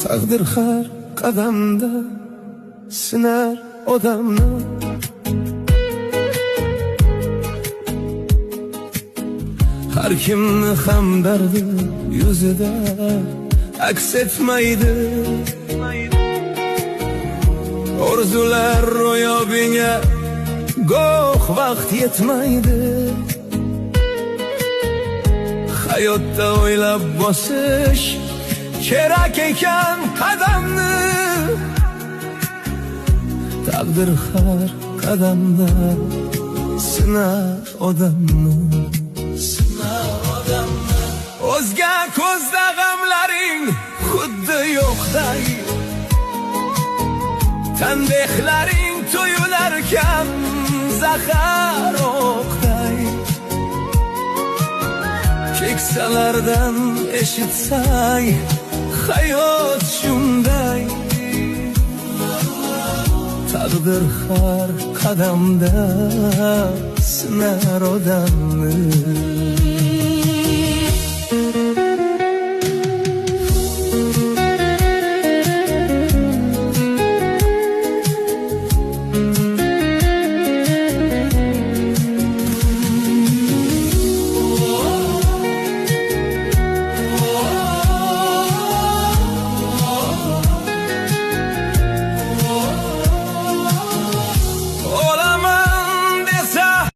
Taqdir har qadamda sinar odamni. Har kimni hamdardi yuzida aks etmaydi. Orzular ro'yobinga goh vaqt yetmaydi. Hayotda o'ylab bosish kerak ekan qadamni. Taqdir har qadamda sinar odamni. O'zga ko'zda g'amlaring xuddi yo'qday, tanbehlaring tuyularkan zahar o'qday. Keksalardan eshitsang hayot shunday. Taqdir har qadamda sinar odamni.